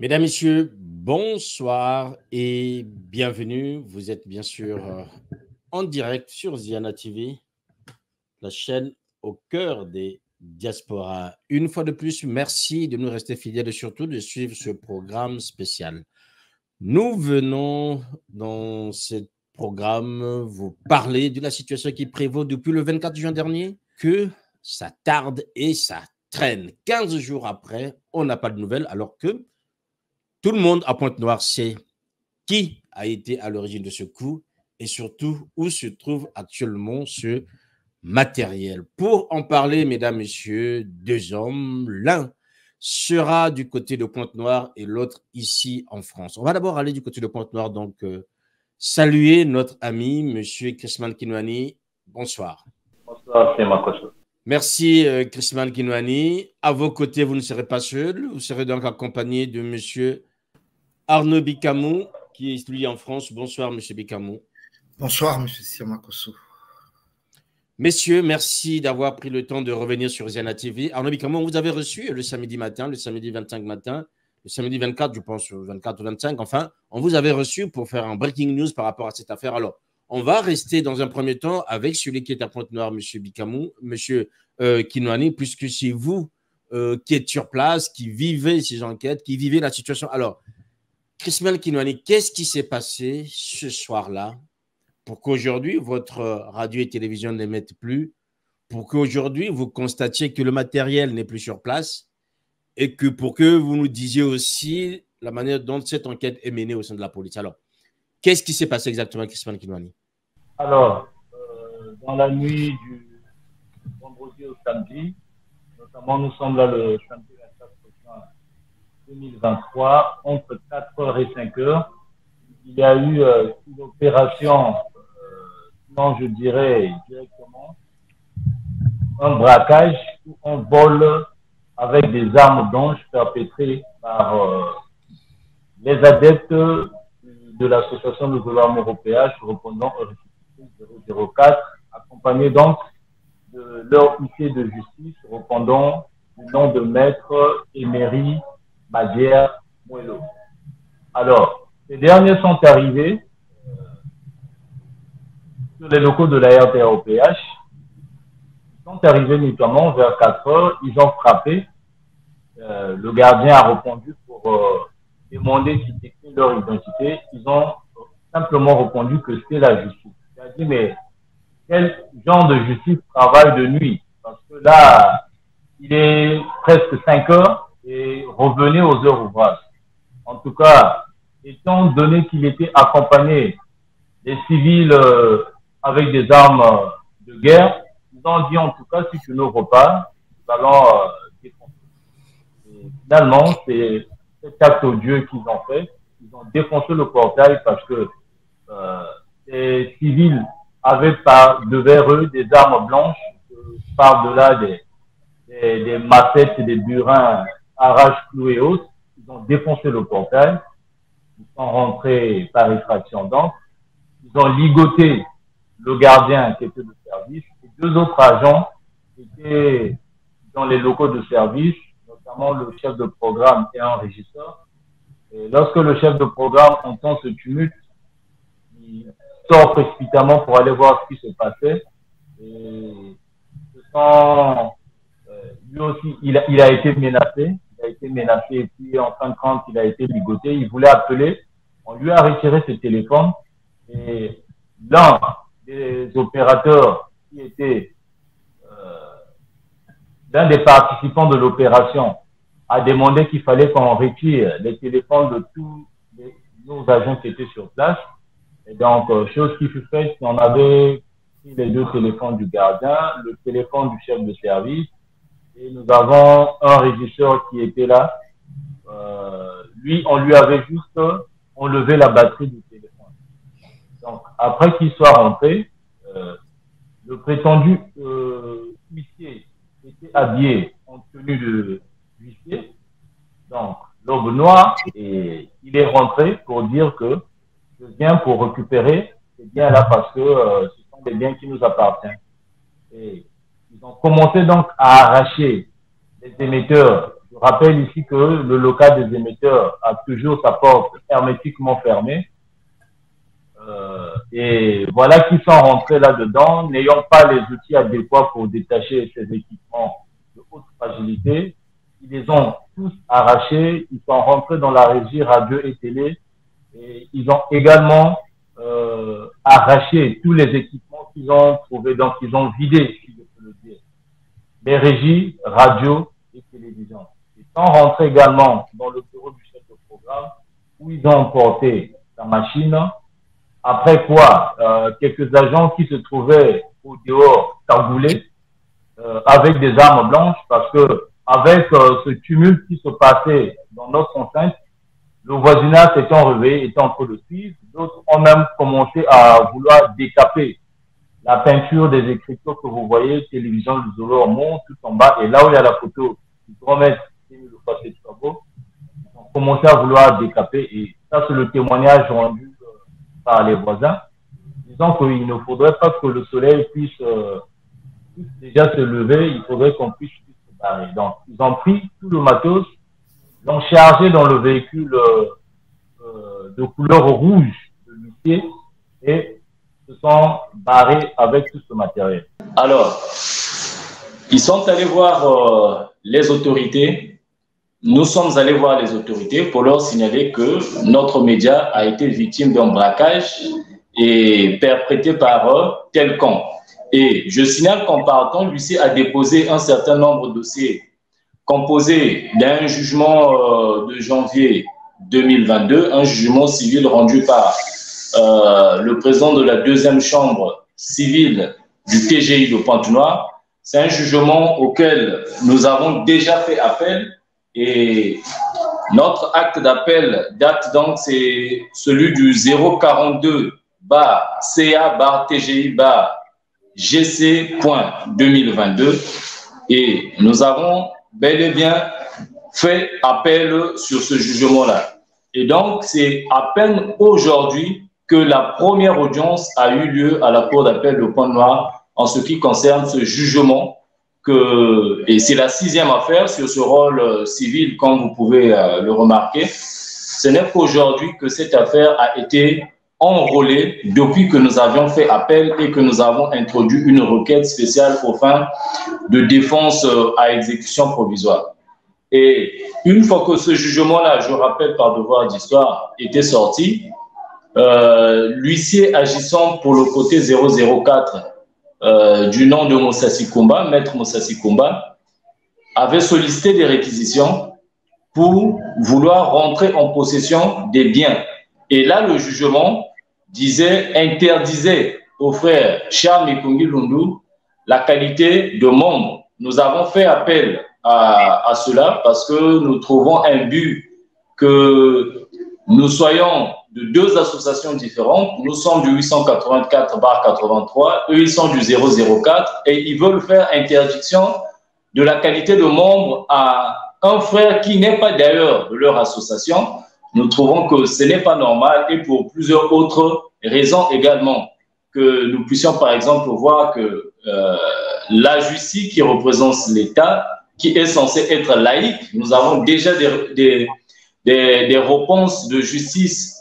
Mesdames, Messieurs, bonsoir et bienvenue. Vous êtes bien sûr en direct sur Ziana TV, la chaîne au cœur des diasporas. Une fois de plus, merci de nous rester fidèles et surtout de suivre ce programme spécial. Nous venons dans ce programme vous parler de la situation qui prévaut depuis le 24 juin dernier, que ça tarde et ça traîne. 15 jours après, on n'a pas de nouvelles alors que tout le monde à Pointe-Noire sait qui a été à l'origine de ce coup et surtout où se trouve actuellement ce matériel. Pour en parler, mesdames, messieurs, deux hommes, l'un sera du côté de Pointe-Noire et l'autre ici en France. On va d'abord aller du côté de Pointe-Noire, donc saluer notre ami, monsieur Chrisman Kinouani. Bonsoir. Bonsoir, c'est Makoso. Merci, Chrisman Kinouani. À vos côtés, vous ne serez pas seul. Vous serez donc accompagné de monsieur Arnaud Bikamou, qui est lui en France. Bonsoir, monsieur Bikamou. Bonsoir, monsieur Sirmakoso. Messieurs, merci d'avoir pris le temps de revenir sur Ziana TV. Arnaud Bikamou, on vous avait reçu le samedi matin, le samedi 25 matin, le samedi 24, je pense, 24 ou 25. Enfin, on vous avait reçu pour faire un breaking news par rapport à cette affaire. Alors, on va rester dans un premier temps avec celui qui est à Pointe-Noire, monsieur Bikamou, monsieur Kinouani, puisque c'est vous qui êtes sur place, qui vivez ces enquêtes, qui vivez la situation. Alors, Chrisman Kinouani, qu'est-ce qui s'est passé ce soir-là pour qu'aujourd'hui, votre radio et télévision n'émettent plus, pour qu'aujourd'hui, vous constatiez que le matériel n'est plus sur place et que pour que vous nous disiez aussi la manière dont cette enquête est menée au sein de la police. Alors, qu'est-ce qui s'est passé exactement, Chrisman Kinouani? Alors, dans la nuit du vendredi au samedi, notamment nous sommes là le samedi 24 juin 2023, entre 4h et 5h, il y a eu une opération, non je dirais directement, un braquage ou un vol avec des armes blanches perpétrées par les adeptes de l'association de gouvernement européen répondant au récépissé 004, accompagnés donc de leur huissier de justice répondant du nom de maître Emery Madière Moello. Alors, ces derniers sont arrivés sur les locaux de la RTOPH. Ils sont arrivés notamment vers 4 heures. Ils ont frappé. Le gardien a répondu pour demander si c'était leur identité. Ils ont simplement répondu que c'était la justice. Il a dit, mais quel genre de justice travaille de nuit? Parce que là, il est presque 5 heures et revenez aux heures ouvrages. En tout cas, étant donné qu'il était accompagné des civils avec des armes de guerre, ils ont dit en tout cas, si tu n'ouvres pas, nous allons défoncer. Et finalement, c'est cet acte odieux qu'ils ont fait. Ils ont défoncé le portail parce que les civils avaient devers eux des armes blanches, par-delà des macettes et des burins arrache-clous et autres. Ils ont défoncé le portail. Ils sont rentrés par effraction d'encre. Ils ont ligoté le gardien qui était de service et deux autres agents qui étaient dans les locaux de service, notamment le chef de programme et un régisseur. Et lorsque le chef de programme entend ce tumulte, il sort précipitamment pour aller voir ce qui se passait. Et lui aussi, il a été menacé. Il a été menacé et puis en fin de compte, il a été ligoté. Il voulait appeler. On lui a retiré ses téléphones. Et l'un des opérateurs qui était l'un des participants de l'opération a demandé qu'il fallait qu'on retire les téléphones de tous nos agents qui étaient sur place. Et donc, chose qui fut faite, on avait pris les deux téléphones du gardien, le téléphone du chef de service, et nous avons un régisseur qui était là. Lui, on lui avait juste enlevé la batterie du téléphone. Donc, après qu'il soit rentré, le prétendu huissier était habillé en tenue de huissier, donc l'aube noire, et il est rentré pour dire que je viens pour récupérer ces biens-là parce que ce sont des biens qui nous appartiennent. Et ils ont commencé donc à arracher les émetteurs Je rappelle ici que le local des émetteurs a toujours sa porte hermétiquement fermée. Et voilà qui sont rentrés là-dedans, n'ayant pas les outils adéquats pour détacher ces équipements de haute fragilité. Ils les ont tous arrachés, ils sont rentrés dans la régie radio et télé et ils ont également arraché tous les équipements qu'ils ont trouvés, donc ils ont vidé, si je peux le dire, les régies radio et télévision. Ils sont rentrés également dans le bureau du chef de programme où ils ont emporté la machine. Après quoi, quelques agents qui se trouvaient au dehors cagoulés avec des armes blanches, parce que avec ce tumulte qui se passait dans notre enceinte, le voisinage s'étant réveillé, était en train de suivre. D'autres ont même commencé à vouloir décaper la peinture des écritures que vous voyez, télévision du Zolo monte tout en bas, et là où il y a la photo du grand maître le passé de Sabo, ils ont commencé à vouloir décaper, et ça c'est le témoignage rendu par les voisins, disant qu'il ne faudrait pas que le soleil puisse déjà se lever, il faudrait qu'on puisse se barrer. Donc, ils ont pris tout le matos, l'ont chargé dans le véhicule de couleur rouge de l'huissier et se sont barrés avec tout ce matériel. Alors, ils sont allés voir les autorités. Nous sommes allés voir les autorités pour leur signaler que notre média a été victime d'un braquage et perpétré par tel camp. Et je signale qu'en partant, l'huissier a déposé un certain nombre de dossiers composés d'un jugement de janvier 2022, un jugement civil rendu par le président de la deuxième chambre civile du TGI de Pointe-Noire. C'est un jugement auquel nous avons déjà fait appel. Et notre acte d'appel date donc, c'est celui du 042-CA-TGI-GC.2022. Et nous avons bel et bien fait appel sur ce jugement-là. Et donc, c'est à peine aujourd'hui que la première audience a eu lieu à la Cour d'appel de Pointe-Noire en ce qui concerne ce jugement. Et c'est la 6e affaire sur ce rôle civil, comme vous pouvez le remarquer. Ce n'est qu'aujourd'hui que cette affaire a été enrôlée depuis que nous avions fait appel et que nous avons introduit une requête spéciale aux fins de défense à exécution provisoire. Et une fois que ce jugement-là, je rappelle par devoir d'histoire, était sorti, l'huissier agissant pour le côté 004 du nom de Moussassi Koumba, maître Moussassi Koumba, avait sollicité des réquisitions pour vouloir rentrer en possession des biens. Et là, le jugement interdisait au frère Charles Mikungi Lundu la qualité de membre. Nous avons fait appel à cela parce que nous trouvons un but que nous soyons de deux associations différentes. Nous sommes du 884/83, eux ils sont du 004 et ils veulent faire interdiction de la qualité de membre à un frère qui n'est pas d'ailleurs de leur association. Nous trouvons que ce n'est pas normal et pour plusieurs autres raisons également. Que nous puissions par exemple voir que la justice qui représente l'État, qui est censée être laïque, nous avons déjà des réponses de justice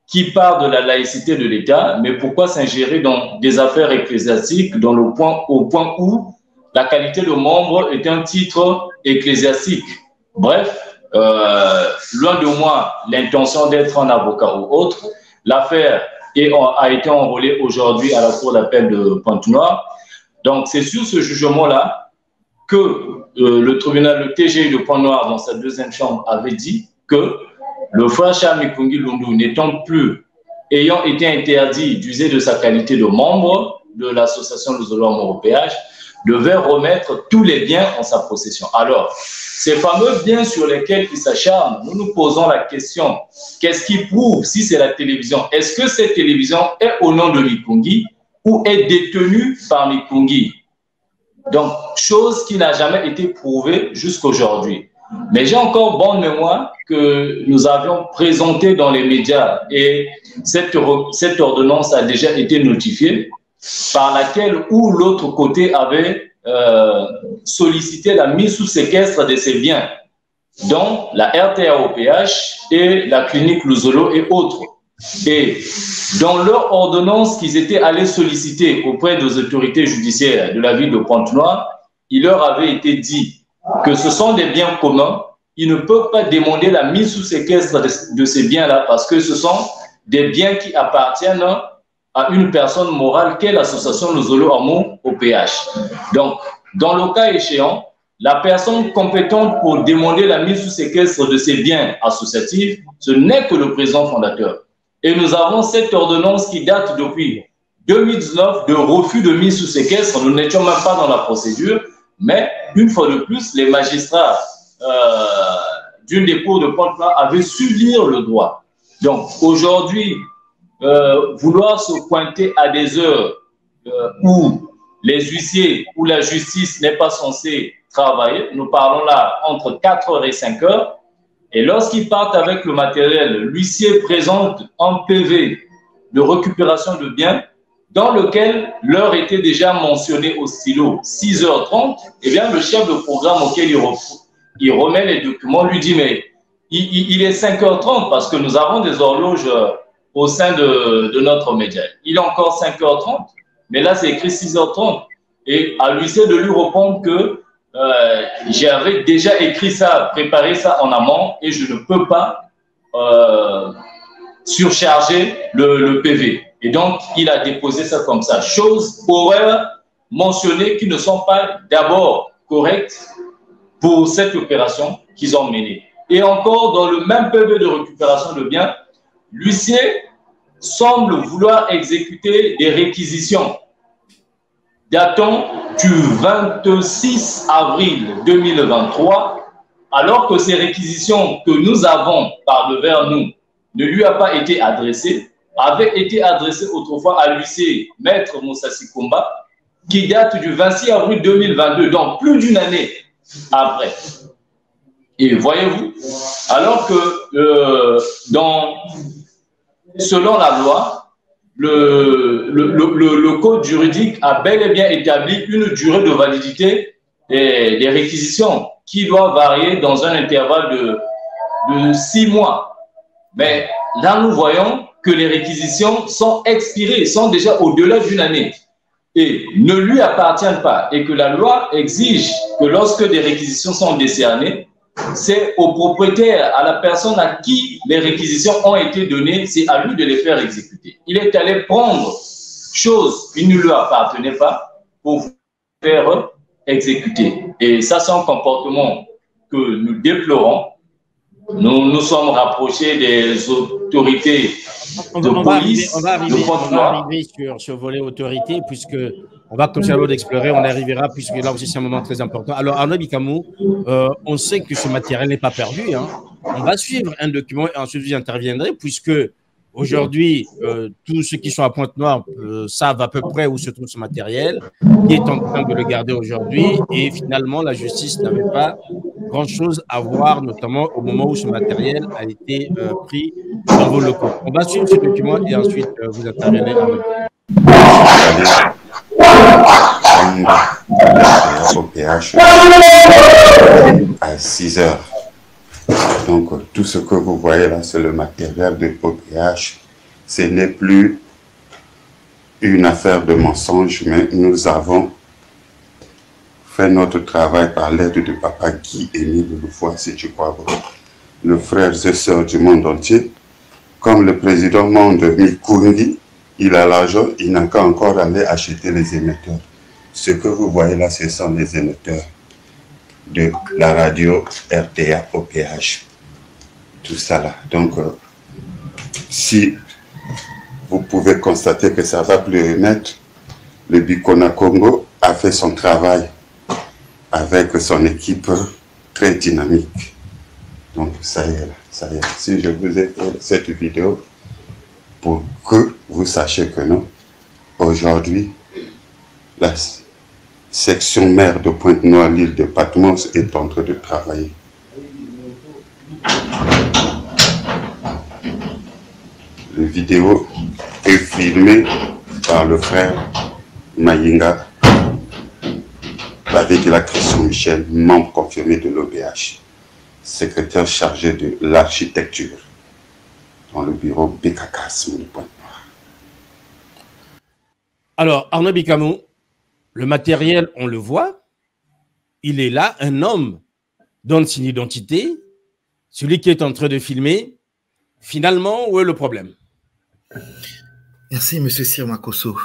qui part de la laïcité de l'État, mais pourquoi s'ingérer dans des affaires ecclésiastiques au point où la qualité de membre est un titre ecclésiastique. Bref, loin de moi l'intention d'être un avocat ou autre, l'affaire a été enrôlée aujourd'hui à la Cour d'appel de Pointe-Noire. Donc c'est sur ce jugement-là que le tribunal, le TGI de Pointe-Noire, dans sa deuxième chambre, avait dit que le frère Charles Mikungi Lundu, n'étant plus, ayant été interdit d'user de sa qualité de membre de l'association de Zolo Européage, devait remettre tous les biens en sa possession. Alors, ces fameux biens sur lesquels il s'acharne, nous nous posons la question, qu'est-ce qui prouve si c'est la télévision? Est-ce que cette télévision est au nom de Mikungi ou est détenue par Mikungi? Donc, chose qui n'a jamais été prouvée jusqu'aujourd'hui. Mais j'ai encore bonne mémoire que nous avions présenté dans les médias et cette ordonnance a déjà été notifiée par laquelle ou l'autre côté avait sollicité la mise sous séquestre de ces biens. dont la RTA-OPH et la clinique Luzolo et autres. Et dans leur ordonnance qu'ils étaient allés solliciter auprès des autorités judiciaires de la ville de Pointe-Noire, il leur avait été dit que ce sont des biens communs. Ils ne peuvent pas demander la mise sous séquestre de ces biens-là parce que ce sont des biens qui appartiennent à une personne morale qu'est l'association Luzolo Amo OPH. Donc, dans le cas échéant, la personne compétente pour demander la mise sous séquestre de ces biens associatifs, ce n'est que le président fondateur. Et nous avons cette ordonnance qui date depuis 2019 de refus de mise sous séquestre. Nous n'étions même pas dans la procédure, mais une fois de plus, les magistrats d'une des cours de Pointe-Noire avaient su lire le droit. Donc aujourd'hui, vouloir se pointer à des heures où les huissiers ou la justice n'est pas censée travailler, nous parlons là entre 4 heures et 5 heures, et lorsqu'ils partent avec le matériel, l'huissier présente un PV de récupération de biens dans lequel l'heure était déjà mentionnée au stylo 6h30, et bien le chef de programme auquel il remet les documents lui dit mais il est 5h30 parce que nous avons des horloges au sein de notre média. Il est encore 5h30, mais là c'est écrit 6h30. Et à l'huissier de lui répondre que j'avais déjà écrit ça, préparé ça en amont et je ne peux pas surcharger le PV. Et donc, il a déposé ça comme ça. Choses, horaires mentionnées qui ne sont pas d'abord correctes pour cette opération qu'ils ont menée. Et encore, dans le même PV de récupération de biens, l'huissier semble vouloir exécuter des réquisitions datant du 26 avril 2023, alors que ces réquisitions que nous avons par devers nous ne lui a pas été adressées, avaient été adressées autrefois à l'huissier Maître Moussa Sikomba, qui date du 26 avril 2022, donc plus d'une année après. Et voyez-vous, alors que selon la loi, le code juridique a bel et bien établi une durée de validité des réquisitions qui doit varier dans un intervalle de 6 mois. Mais là, nous voyons que les réquisitions sont expirées, sont déjà au-delà d'une année et ne lui appartiennent pas, et que la loi exige que lorsque des réquisitions sont décernées, c'est au propriétaire, à la personne à qui les réquisitions ont été données, c'est à lui de les faire exécuter. Il est allé prendre chose qui ne lui appartenait pas pour faire exécuter. Et ça, c'est un comportement que nous déplorons. Nous nous sommes rapprochés des autorités de police. On va arriver sur ce volet autorité, puisque on va continuer d'explorer, on arrivera, puisque là aussi c'est un moment très important. Alors Arnaud Bikamou, on sait que ce matériel n'est pas perdu. Hein. On va suivre un document et ensuite j'interviendrai, puisque aujourd'hui, tous ceux qui sont à Pointe-Noire savent à peu près où se trouve ce matériel, qui est en train de le garder aujourd'hui, et finalement la justice n'avait pas grand-chose à voir, notamment au moment où ce matériel a été pris dans vos locaux. On va suivre ce document et ensuite vous intervenez. OPH à 6 heures. Donc, tout ce que vous voyez là, c'est le matériel de OPH. Ce n'est plus une affaire de mensonge, mais nous avons fait notre travail par l'aide de Papa Guy-Émile Loufoua, si tu crois, le frère et sœur du monde entier. Comme le président Monde Mikundi, il a l'argent, il n'a qu'à encore aller acheter les émetteurs. Ce que vous voyez là, ce sont les émetteurs de la radio RTA OPH. Tout ça là. Donc, si vous pouvez constater que ça va plus émettre, le Bikona Congo a fait son travail avec son équipe très dynamique. Donc, ça y est, ça y est. Si je vous ai fait cette vidéo pour que vous sachiez que non, aujourd'hui, la section maire de Pointe-Noire, l'île de Patmos, est en train de travailler. La vidéo est filmée par le frère Mayinga, avec la Christian Michel, membre confirmé de l'OPH. secrétaire chargé de l'architecture dans le bureau BKKS Pointe-Noire. Alors, Arnaud Bikamou, le matériel, on le voit, il est là, un homme donne son identité, celui qui est en train de filmer. Finalement, où est le problème? Merci, M. Sir Makosso.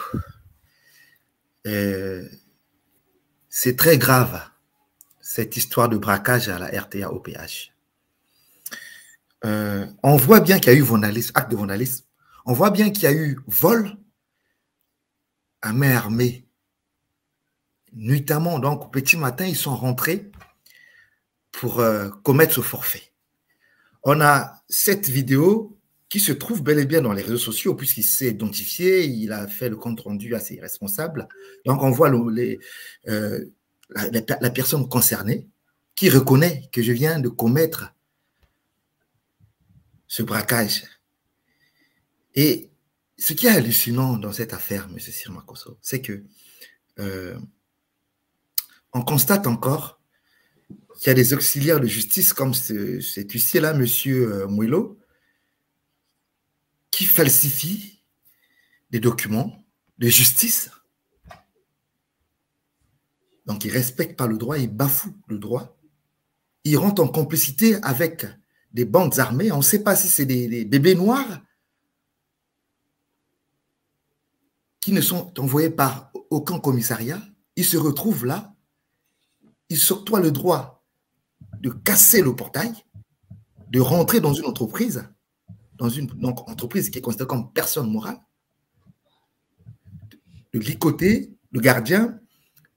C'est très grave, cette histoire de braquage à la RTA-OPH. On voit bien qu'il y a eu vandalisme, acte de vandalisme. On voit bien qu'il y a eu vol à main armée. Nuitamment, donc, au petit matin, ils sont rentrés pour commettre ce forfait. On a cette vidéo qui se trouve bel et bien dans les réseaux sociaux, puisqu'il s'est identifié, il a fait le compte rendu à ses responsables. Donc, on voit la personne concernée qui reconnaît que je viens de commettre ce braquage. Et ce qui est hallucinant dans cette affaire, M. Sir Makosso, c'est que on constate encore qu'il y a des auxiliaires de justice comme cet huissier-là, M. Mouelo, qui falsifient des documents de justice. Donc, ils ne respectent pas le droit, ils bafouent le droit. Ils rentrent en complicité avec des bandes armées. On ne sait pas si c'est des bébés noirs qui ne sont envoyés par aucun commissariat. Ils se retrouvent là. Ils s'octroient le droit de casser le portail, de rentrer dans une entreprise, donc entreprise qui est considérée comme personne morale, de licoter le gardien,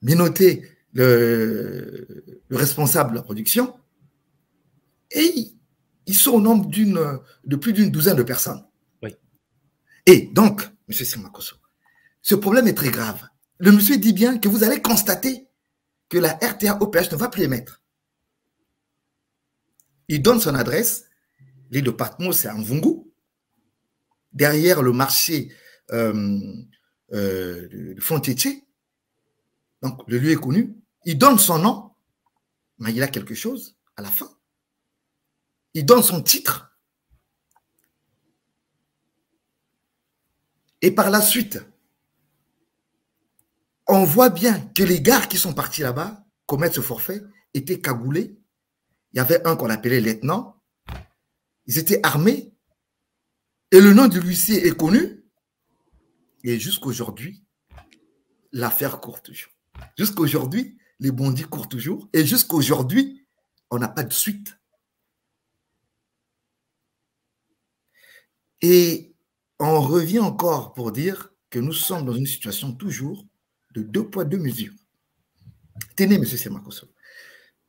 minoter le responsable de la production, et ils sont au nombre de plus d'une douzaine de personnes. Oui. Et donc, M. Sir Makosso, ce problème est très grave. Le monsieur dit bien que vous allez constater que la RTA-OPH ne va plus émettre. Il donne son adresse, l'île de Patmos, c'est à Mvungu, derrière le marché de Fontétier. Donc, le lieu est connu. Il donne son nom, mais il a quelque chose à la fin. Il donne son titre. Et par la suite, on voit bien que les gars qui sont partis là-bas commettre ce forfait étaient cagoulés. Il y avait un qu'on appelait lieutenant. Ils étaient armés. Et le nom de l'huissier est connu. Et jusqu'aujourd'hui, l'affaire court toujours. Jusqu'aujourd'hui, les bandits courent toujours. Et jusqu'aujourd'hui, on n'a pas de suite. Et on revient encore pour dire que nous sommes dans une situation toujours de 2 poids, 2 mesures. Tenez, M. Sir Makosso.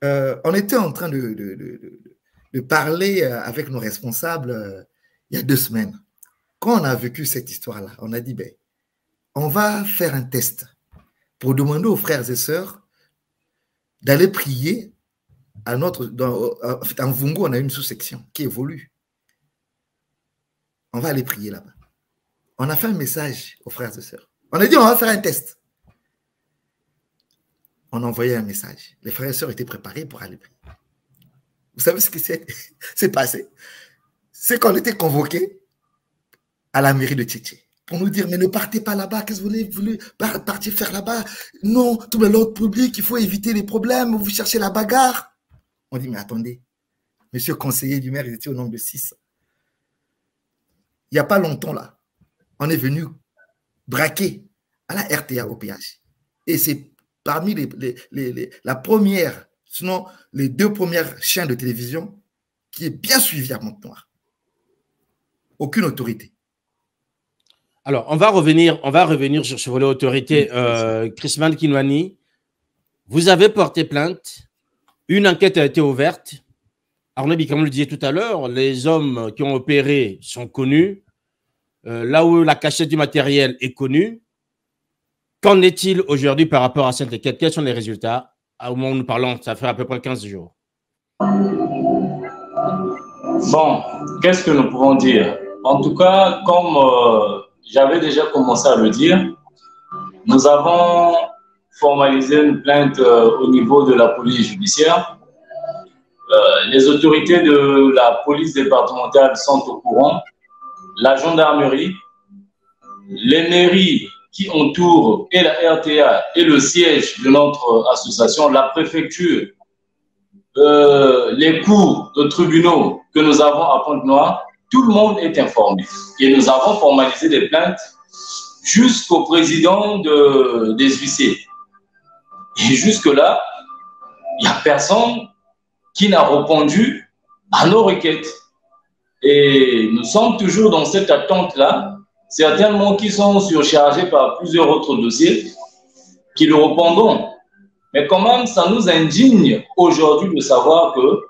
On était en train de parler avec nos responsables il y a 2 semaines. Quand on a vécu cette histoire-là, on a dit, ben, on va faire un test pour demander aux frères et sœurs d'aller prier à notre... En Mvungu, on a une sous-section qui évolue. On va aller prier là-bas. On a fait un message aux frères et sœurs. On a dit, on va faire un test. On a envoyé un message. Les frères et sœurs étaient préparés pour aller prier. Vous savez ce qui s'est passé? C'est qu'on était convoqués à la mairie de Tchétché pour nous dire, mais ne partez pas là-bas, qu'est-ce que vous voulez partir faire là-bas? Non, tout l'ordre public, il faut éviter les problèmes, vous cherchez la bagarre. On dit, mais attendez, monsieur conseiller du maire, il était au nombre de 6. Il n'y a pas longtemps là, on est venu braquer à la RTA-OPH. Et c'est parmi la première, sinon les 2 premières chaînes de télévision qui est bien suivie à Pointe-Noire. Aucune autorité. Alors, on va revenir sur ce volet autorité. Chrisman Kinwani, vous avez porté plainte. Une enquête a été ouverte. Arnaud Bikamou le disait tout à l'heure, les hommes qui ont opéré sont connus. Là où la cachette du matériel est connue. Qu'en est-il aujourd'hui par rapport à cette enquête? Quels sont les résultats? Au moment où nous parlons, ça fait à peu près 15 jours. Bon, qu'est-ce que nous pouvons dire? En tout cas, comme j'avais déjà commencé à le dire, nous avons formalisé une plainte au niveau de la police judiciaire les autorités de la police départementale sont au courant, la gendarmerie, les mairies qui entourent et la RTA et le siège de notre association, la préfecture, les cours de tribunaux que nous avons à Pointe-Noire, tout le monde est informé. Et nous avons formalisé des plaintes jusqu'au président des huissiers. Et jusque-là, il n'y a personne qui n'a répondu à nos requêtes. Et nous sommes toujours dans cette attente-là. Certainement qui sont surchargés par plusieurs autres dossiers qui le répondront. Mais quand même, ça nous indigne aujourd'hui de savoir que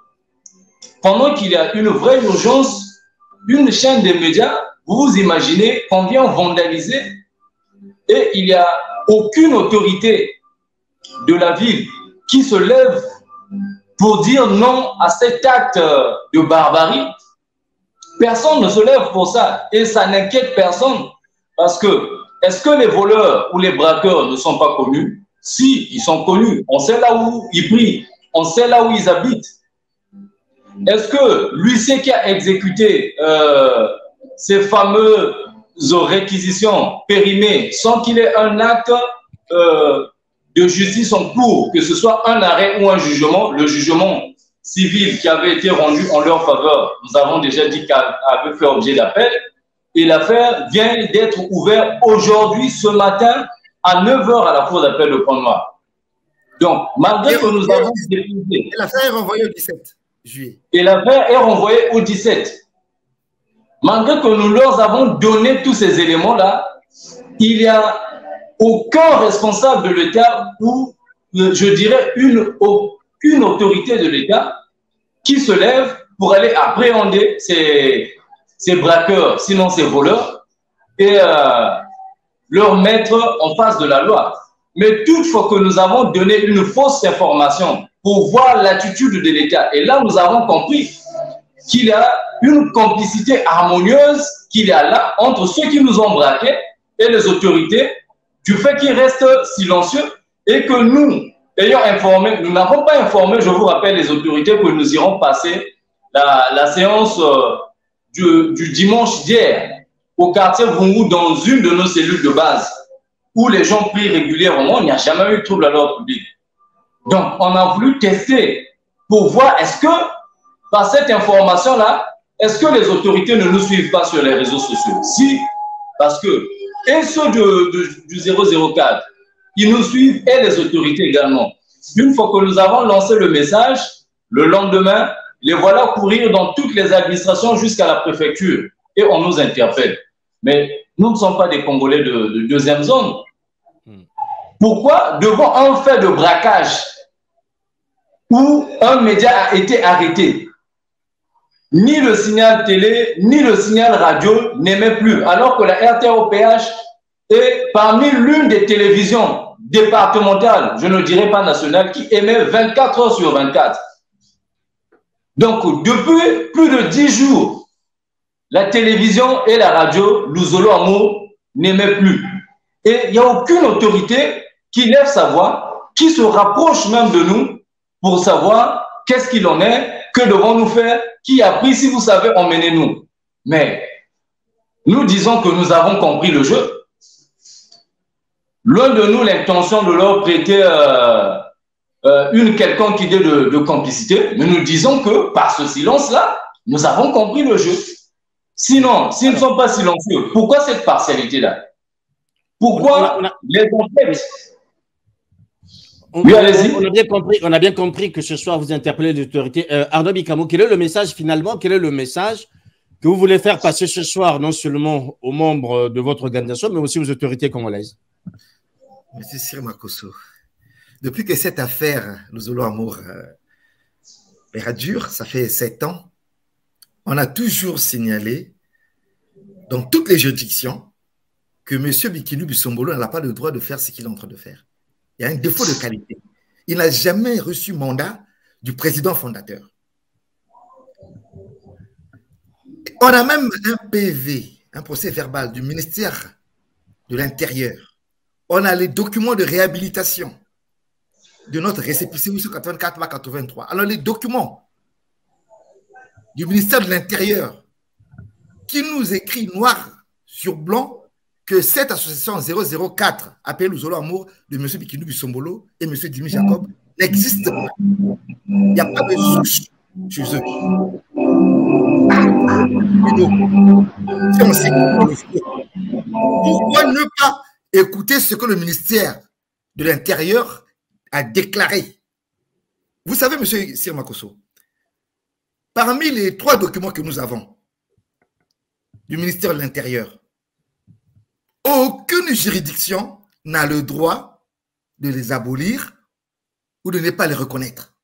pendant qu'il y a une vraie urgence, une chaîne de médias, vous vous imaginez qu'on vient vandaliser et il n'y a aucune autorité de la ville qui se lève pour dire non à cet acte de barbarie. Personne ne se lève pour ça et ça n'inquiète personne parce que est-ce que les voleurs ou les braqueurs ne sont pas connus? Si, ils sont connus. On sait là où ils prient, on sait là où ils habitent. Est-ce que l'huissier qui a exécuté ces fameuses réquisitions périmées sans qu'il ait un acte de justice en cours, que ce soit un arrêt ou un jugement, le jugement civil qui avait été rendu en leur faveur, nous avons déjà dit qu'il avait fait objet d'appel, et l'affaire vient d'être ouverte aujourd'hui, ce matin, à 9 h à la cour d'appel de Pointe-Noire. Donc, malgré que nous avons déposé... L'affaire est renvoyée au 17 juillet. Et l'affaire est renvoyée au 17. Malgré que nous leur avons donné tous ces éléments-là, il n'y a aucun responsable de l'État ou, je dirais, aucune autorité de l'État qui se lève pour aller appréhender ces braqueurs, sinon ces voleurs, et leur mettre en face de la loi. Mais toutefois que nous avons donné une fausse information pour voir l'attitude de l'État, et là nous avons compris qu'il y a une complicité harmonieuse qu'il y a là entre ceux qui nous ont braqués et les autorités, du fait qu'ils restent silencieux et que nous, ayant informé, nous n'avons pas informé, je vous rappelle les autorités, que nous irons passer la séance du dimanche d'hier au quartier Vungou dans une de nos cellules de base où les gens prient régulièrement, il n'y a jamais eu de trouble à l'ordre public. Donc, on a voulu tester pour voir est-ce que, par cette information-là, est-ce que les autorités ne nous suivent pas sur les réseaux sociaux? Si, parce que, et ceux du 004, ils nous suivent et les autorités également. Une fois que nous avons lancé le message, le lendemain, les voilà courir dans toutes les administrations jusqu'à la préfecture et on nous interpelle. Mais nous ne sommes pas des Congolais de deuxième zone. Pourquoi, devant un fait de braquage où un média a été arrêté, ni le signal télé, ni le signal radio n'émet plus, alors que la RTOPH est parmi l'une des télévisions départementales, je ne dirais pas nationales, qui émet 24 heures sur 24. Donc, depuis plus de 10 jours, la télévision et la radio, Luzolo Amo, n'émet plus. Et il n'y a aucune autorité qui lève sa voix, qui se rapproche même de nous pour savoir qu'est-ce qu'il en est, que devons-nous faire, qui a pris, si vous savez, emmenez-nous. Mais nous disons que nous avons compris le jeu. Loin de nous l'intention de leur prêter une quelconque idée de complicité, mais nous disons que par ce silence-là, nous avons compris le jeu. Sinon, s'ils ne sont pas silencieux, pourquoi cette partialité-là? Pourquoi les enquêtes? On a bien compris que ce soir vous interpellez les autorités. Arnaud Bikamo, quel est le message finalement? Quel est le message que vous voulez faire passer ce soir, non seulement aux membres de votre organisation, mais aussi aux autorités congolaises? Monsieur Sir Makosso, depuis que cette affaire, Luzolo Amour, dure, ça fait 7 ans, on a toujours signalé dans toutes les juridictions que M. Bikinu Bisombolo n'a pas le droit de faire ce qu'il est en train de faire. Il y a un défaut de qualité. Il n'a jamais reçu mandat du président fondateur. On a même un PV, un procès verbal du ministère de l'Intérieur. On a les documents de réhabilitation de notre récépissé 84-83. Alors les documents du ministère de l'Intérieur qui nous écrit noir sur blanc que cette association 004, appelée Luzolo Amour de M. Bikinou Bissombolo et M. Dimi Jacob, n'existe pas. Il n'y a pas de souche chez eux. Pourquoi ne pas écouter ce que le ministère de l'Intérieur a déclaré? Vous savez, M. Sir Makosso, parmi les 3 documents que nous avons du ministère de l'Intérieur, aucune juridiction n'a le droit de les abolir ou de ne pas les reconnaître.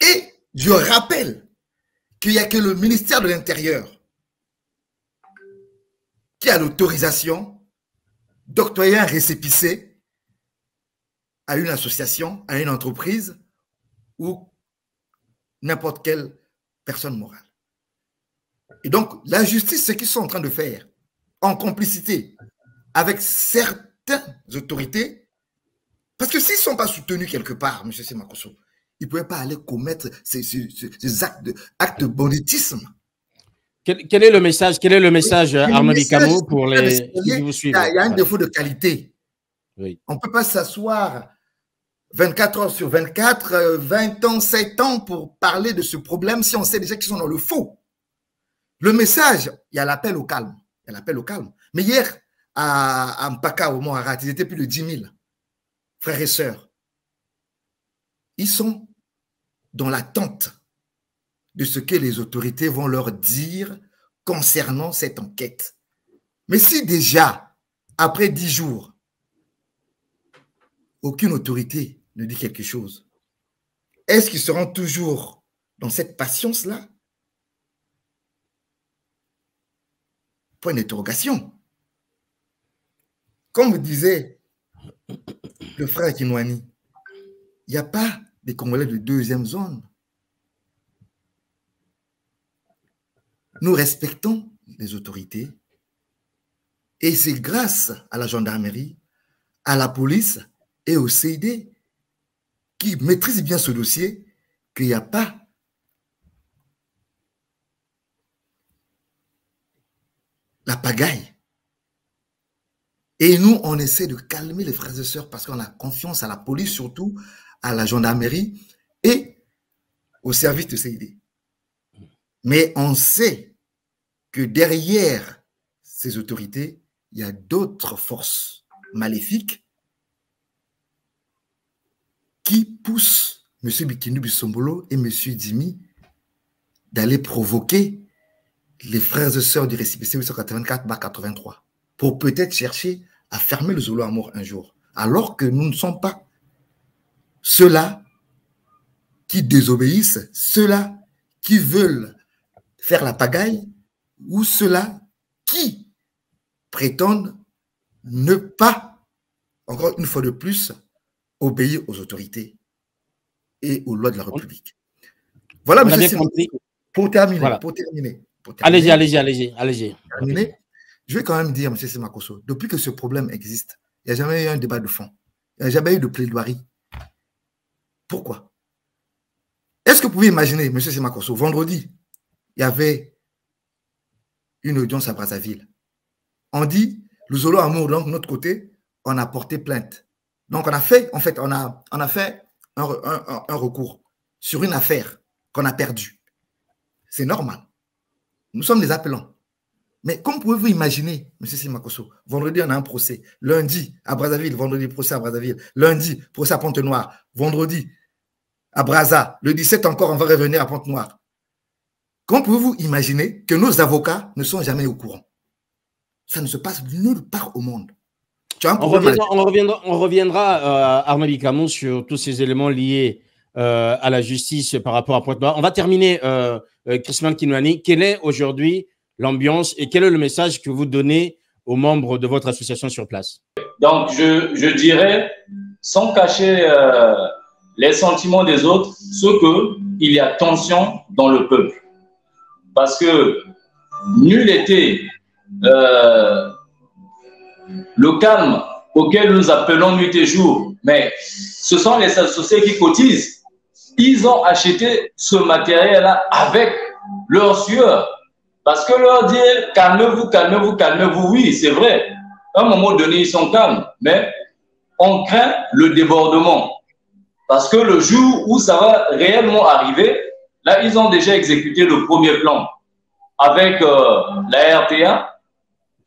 Et je rappelle qu'il n'y a que le ministère de l'Intérieur qui a l'autorisation d'octroyer un récépissé à une association, à une entreprise ou n'importe quelle personne morale. Et donc, la justice, ce qu'ils sont en train de faire, en complicité avec certaines autorités, parce que s'ils ne sont pas soutenus quelque part, M. Semakoso, ils ne pouvaient pas aller commettre ces actes de banditisme. Quel est le message, Arnaud Bicamo, pour les qui vous suivent? Il y a un défaut de qualité. Oui. On ne peut pas s'asseoir 24 heures sur 24, 20 ans, 7 ans pour parler de ce problème si on sait déjà qu'ils sont dans le faux. Le message, il y a l'appel au calme. Il y a l'appel au calme. Mais hier, à Mpaka, au Mont-Harat, ils étaient plus de 10 000 frères et sœurs. Ils sont dans l'attente de ce que les autorités vont leur dire concernant cette enquête. Mais si déjà, après 10 jours, aucune autorité ne dit quelque chose, est-ce qu'ils seront toujours dans cette patience-là? Point d'interrogation. Comme vous disait le frère Kinwani, il n'y a pas des Congolais de deuxième zone. Nous respectons les autorités et c'est grâce à la gendarmerie, à la police et au CID qui maîtrisent bien ce dossier qu'il n'y a pas la pagaille. Et nous, on essaie de calmer les frères et sœurs parce qu'on a confiance à la police, surtout à la gendarmerie et au service de CID. Mais on sait que derrière ces autorités, il y a d'autres forces maléfiques qui poussent M. Bikinou Bissombolo et M. Dimi d'aller provoquer les frères et sœurs du récépissé 884-83 pour peut-être chercher à fermer le Zolo Amour un jour, alors que nous ne sommes pas ceux-là qui désobéissent, ceux-là qui veulent faire la pagaille ou ceux-là qui prétendent ne pas, encore une fois de plus, obéir aux autorités et aux lois de la République. Voilà, monsieur Simon, pour terminer, voilà. Pour terminer. Allez-y. Je vais quand même dire, M. Semakoso, depuis que ce problème existe, il n'y a jamais eu un débat de fond. Il n'y a jamais eu de plaidoirie. Pourquoi? Est-ce que vous pouvez imaginer, M. Semakoso, vendredi, il y avait une audience à Brazzaville. On dit, le Zolo Amour, donc, de notre côté, on a porté plainte. Donc, on a fait un recours sur une affaire qu'on a perdue. C'est normal. Nous sommes les appelants. Mais comme pouvez-vous imaginer, M. Semakoso, vendredi, on a un procès. Lundi, à Brazzaville, vendredi, procès à Brazzaville. Lundi, procès à Pointe-Noire. Vendredi, à Brazza. Le 17 encore, on va revenir à Pointe-Noire. Comment pouvez-vous imaginer que nos avocats ne sont jamais au courant? Ça ne se passe nulle part au monde. On reviendra Arnaud Bicamo, sur tous ces éléments liés à la justice par rapport à Pointe-Noire. On va terminer, Christman Kinwani. Quelle est aujourd'hui l'ambiance et quel est le message que vous donnez aux membres de votre association sur place? Donc, je dirais, sans cacher les sentiments des autres, qu'il y a tension dans le peuple. Parce que nul n'était le calme auquel nous appelons nuit et jour. Mais ce sont les associés qui cotisent. ils ont acheté ce matériel-là avec leur sueur. Parce que leur dire calmez-vous, calmez-vous, calmez-vous, oui, c'est vrai. À un moment donné, ils sont calmes, mais on craint le débordement. Parce que le jour où ça va réellement arriver, là, ils ont déjà exécuté le premier plan avec la RTA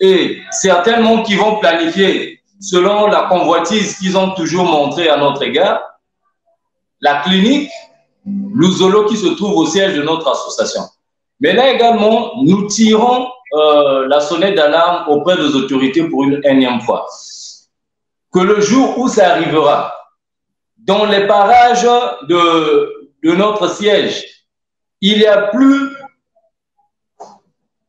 et certainement qu'ils vont planifier, selon la convoitise qu'ils ont toujours montrée à notre égard, la clinique Luzolo qui se trouve au siège de notre association. Mais là également, nous tirons la sonnette d'alarme auprès des autorités pour une énième fois. Que le jour où ça arrivera, dans les parages de notre siège, il y a plus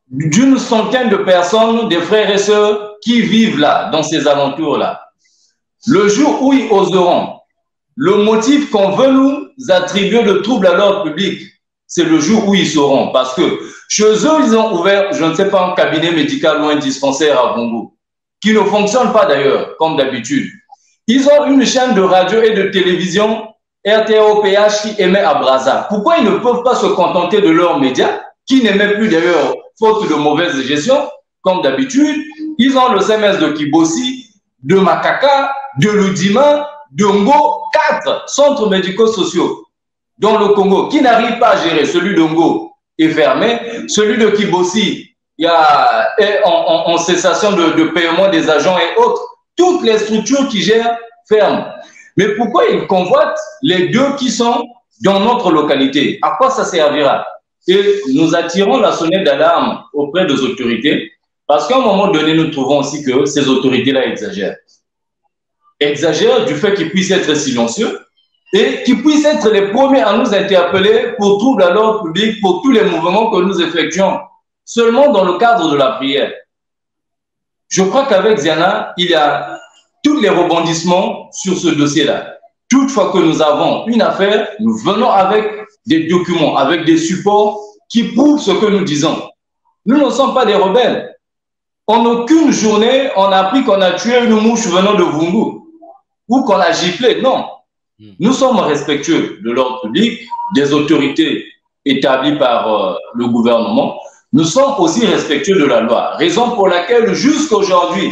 d'une centaine de personnes, des frères et sœurs, qui vivent là, dans ces alentours-là. Le jour où ils oseront, le motif qu'on veut nous attribuer de trouble à l'ordre public, c'est le jour où ils sauront. Parce que chez eux, ils ont ouvert, je ne sais pas, un cabinet médical ou un dispensaire à Bongo, qui ne fonctionne pas d'ailleurs, comme d'habitude. Ils ont une chaîne de radio et de télévision, RTOPH, qui émet à Brazza. Pourquoi ils ne peuvent pas se contenter de leurs médias, qui n'émettent plus d'ailleurs, faute de mauvaise gestion, comme d'habitude? Ils ont le CMS de Kibossi, de Makaka, de Ludima, de Ngo, 4 centres médico-sociaux dans le Congo, qui n'arrivent pas à gérer. Celui de Ngo est fermé, celui de Kibossi est en cessation de paiement des agents et autres. Toutes les structures qui gèrent ferment. Mais pourquoi ils convoitent les deux qui sont dans notre localité? À quoi ça servira? Et nous attirons la sonnette d'alarme auprès des autorités, parce qu'à un moment donné, nous trouvons aussi que ces autorités-là exagèrent. Exagèrent du fait qu'ils puissent être silencieux et qu'ils puissent être les premiers à nous interpeller pour trouble à l'ordre public, pour tous les mouvements que nous effectuons, seulement dans le cadre de la prière. Je crois qu'avec Ziana, il y a tous les rebondissements sur ce dossier-là. Toutefois que nous avons une affaire, nous venons avec des documents, avec des supports qui prouvent ce que nous disons. Nous ne sommes pas des rebelles. En aucune journée, on a appris qu'on a tué une mouche venant de Vungu ou qu'on a giflé. Non. Nous sommes respectueux de l'ordre public, des autorités établies par le gouvernement. Nous sommes aussi respectueux de la loi. Raison pour laquelle, jusqu'à aujourd'hui,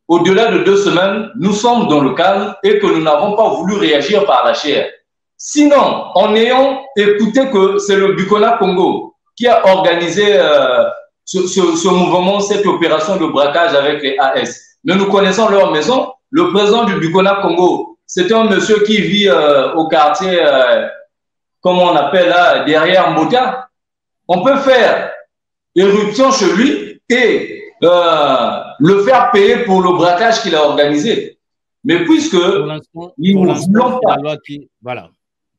au-delà de 2 semaines, nous sommes dans le calme et que nous n'avons pas voulu réagir par la chair. Sinon, en ayant écouté que c'est le Bukona Congo qui a organisé ce mouvement, cette opération de braquage avec les AS. Mais nous connaissons leur maison. Le président du Bukona Congo, c'est un monsieur qui vit au quartier, comment on appelle là, derrière Mbota. On peut faire éruption chez lui et le faire payer pour le braquage qu'il a organisé. Mais puisque nous ne voulons pas... Voilà.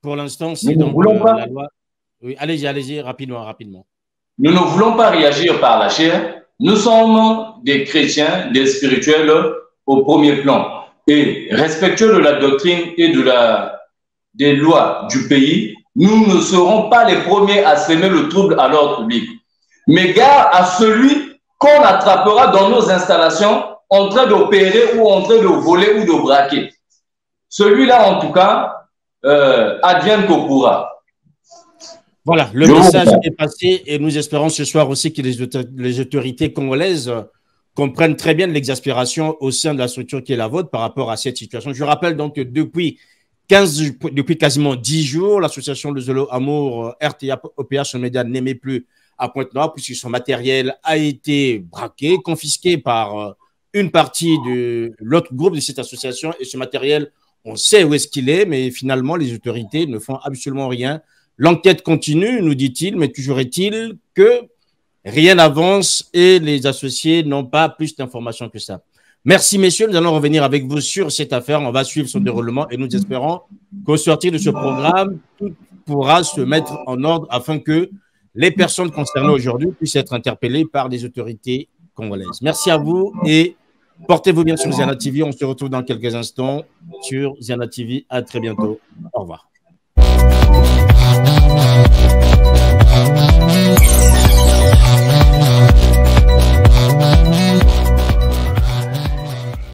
Pour l'instant, c'est donc la loi... Oui, allez-y, rapidement. Nous ne voulons pas réagir par la chair. Nous sommes des chrétiens, des spirituels au premier plan. Et respectueux de la doctrine et des lois du pays, nous ne serons pas les premiers à semer le trouble à l'ordre public. Mais gare à celui qu'on attrapera dans nos installations en train d'opérer ou en train de voler ou de braquer. Celui-là, en tout cas, advienne qu'au pourra. Voilà, le message est passé et nous espérons ce soir aussi que les autorités congolaises comprennent très bien l'exaspération au sein de la structure qui est la vôtre par rapport à cette situation. Je rappelle donc que depuis quasiment 10 jours, l'association Luzolo Amour RTA OPH Média n'émet plus à Pointe-Noire puisque son matériel a été braqué, confisqué par une partie de l'autre groupe de cette association et ce matériel, on sait où est-ce qu'il est, mais finalement les autorités ne font absolument rien. L'enquête continue, nous dit-il, mais toujours est-il que rien n'avance et les associés n'ont pas plus d'informations que ça. Merci, messieurs. Nous allons revenir avec vous sur cette affaire. On va suivre son déroulement et nous espérons qu'au sortir de ce programme, tout pourra se mettre en ordre afin que les personnes concernées aujourd'hui puissent être interpellées par les autorités congolaises. Merci à vous et portez-vous bien sur Ziana TV. On se retrouve dans quelques instants sur Ziana TV. À très bientôt. Au revoir.